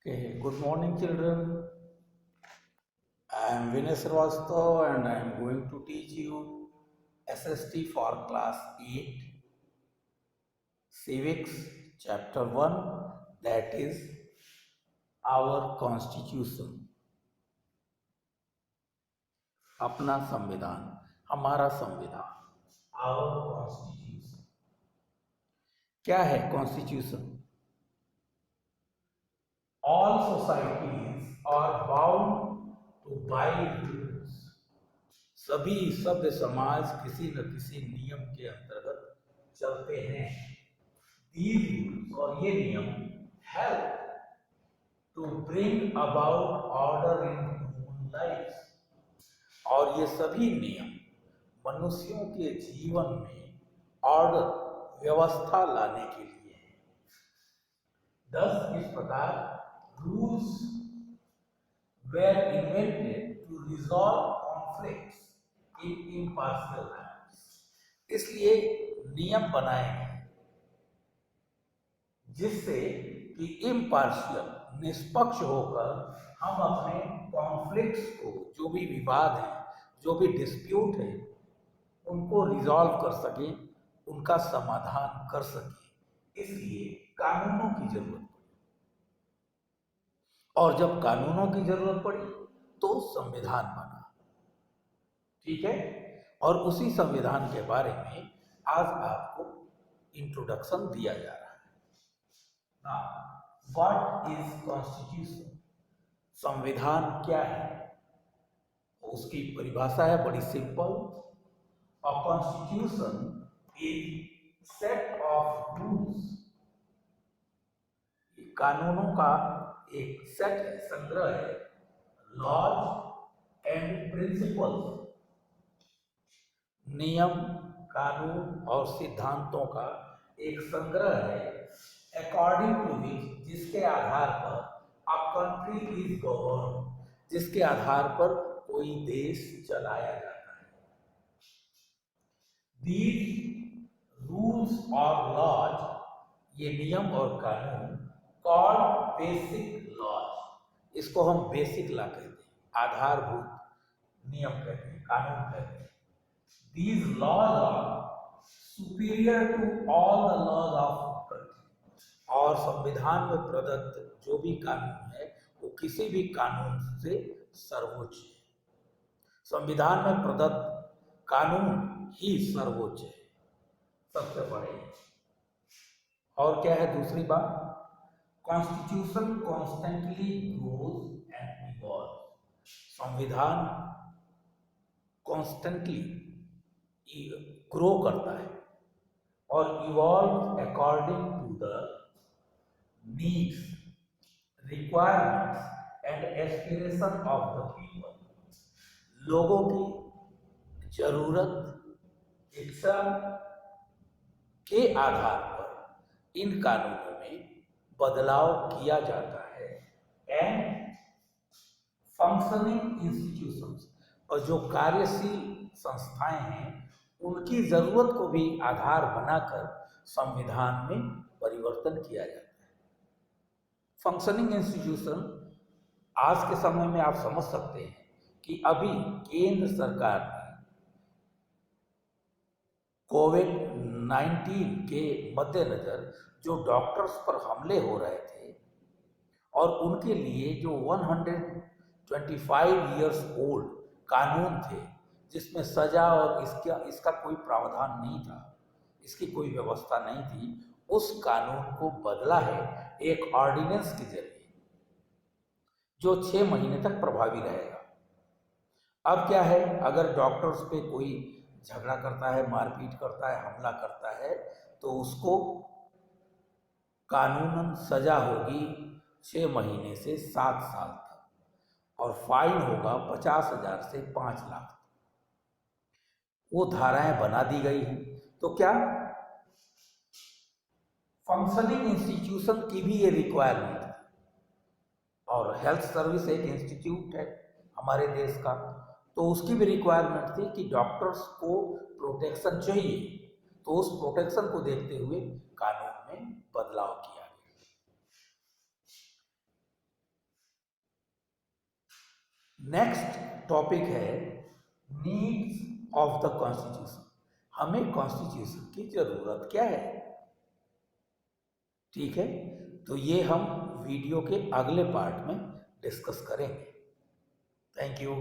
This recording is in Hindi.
Okay, good morning, children. I am Vinay Srivastava and I am going to teach you SST for class 8, Civics, chapter 1, that is our constitution, अपना संविधान, हमारा संविधान, our constitution. क्या है constitution? All societies are bound to by rules. सभी सभ्य समाज किसी न किसी नियम के अंतर्गत चलते हैं। These rules और ये नियम help to bring about order in human lives. और ये सभी नियम मनुष्यों के जीवन में ऑर्डर, व्यवस्था लाने के लिए है। इस प्रकार rules were invented to resolve conflicts in impartial manners. इसलिए नियम बनाए गए जिससे कि इम्पार्शियल, निष्पक्ष होकर हम अपने कॉन्फ्लिक्ट्स को, जो भी विवाद है, जो भी डिस्प्यूट है, उनको रिजॉल्व कर सके, उनका समाधान कर सके। इसलिए कानूनों की जरूरत पड़ी, और जब कानूनों की जरूरत पड़ी तो संविधान बना। ठीक है, और उसी संविधान के बारे में आज आपको इंट्रोडक्शन दिया जा रहा है। What is constitution? संविधान क्या है? उसकी परिभाषा है बड़ी simple. A constitution is set of rules, कानूनों का एक सेट है, संग्रह है, लॉज एंड प्रिंसिपल्स, नियम, कानून और सिद्धांतों का एक संग्रह है, अकॉर्डिंग टू विच, जिसके आधार पर अ कंट्री इज गवर्न, जिसके आधार पर कोई देश चलाया जाता है। दीज रूल्स और लॉज, ये नियम और कानून, कॉल्ड बेसिक लॉज, इसको हम बेसिक लॉ कहते हैं, आधारभूत नियम कहते हैं, कानून कहते हैं। These laws are superior to all the laws of country. और संविधान में प्रदत्त जो भी कानून है वो किसी भी कानून से सर्वोच्च है। संविधान में प्रदत्त कानून ही सर्वोच्च है, सबसे बड़े। और क्या है दूसरी बात? Constitution constantly grows and evolve. संविधान कॉन्स्टेंटली ग्रो करता है और evolve according to the needs, requirements and aspiration of the people. लोगों की जरूरत, इच्छा के आधार पर इन कानूनों में बदलाव किया जाता है। एंड फंक्शनिंग इंस्टीट्यूशंस, और जो कार्यशील संस्थाएं हैं उनकी जरूरत को भी आधार बनाकर संविधान में परिवर्तन किया जाता है। फंक्शनिंग इंस्टीट्यूशन आज के समय में आप समझ सकते हैं कि अभी केंद्र सरकार ने कोविड-19 के मद्देनजर जो डॉक्टर्स पर हमले हो रहे थे और उनके लिए जो 125 इयर्स ओल्ड कानून थे, जिसमें सजा और इसका कोई प्रावधान नहीं था, इसकी कोई व्यवस्था नहीं थी, उस कानून को बदला है एक ऑर्डिनेंस के जरिए, जो 6 महीने तक प्रभावी रहेगा। अब क्या है, अगर डॉक्टर्स पे कोई झगड़ा करता है, मारपीट करता है, हमला करता है, तो उसको कानूनन सजा होगी 6 महीने से 7 साल तक, और फाइन होगा 50,000 से 5 लाख। वो धाराएं बना दी गई हैं। तो क्या फंक्शनिंग इंस्टीट्यूशन की भी ये रिक्वायरमेंट है, और हेल्थ सर्विस एक इंस्टीट्यूट है हमारे देश का, तो उसकी भी रिक्वायरमेंट थी कि डॉक्टर्स को प्रोटेक्शन चाहिए, तो उस प्रोटेक्शन को देखते हुए कानून में बदलाव किया गया। नेक्स्ट टॉपिक है नीड्स ऑफ द कॉन्स्टिट्यूशन। हमें कॉन्स्टिट्यूशन की जरूरत क्या है? ठीक है, तो ये हम वीडियो के अगले पार्ट में डिस्कस करेंगे। Thank you.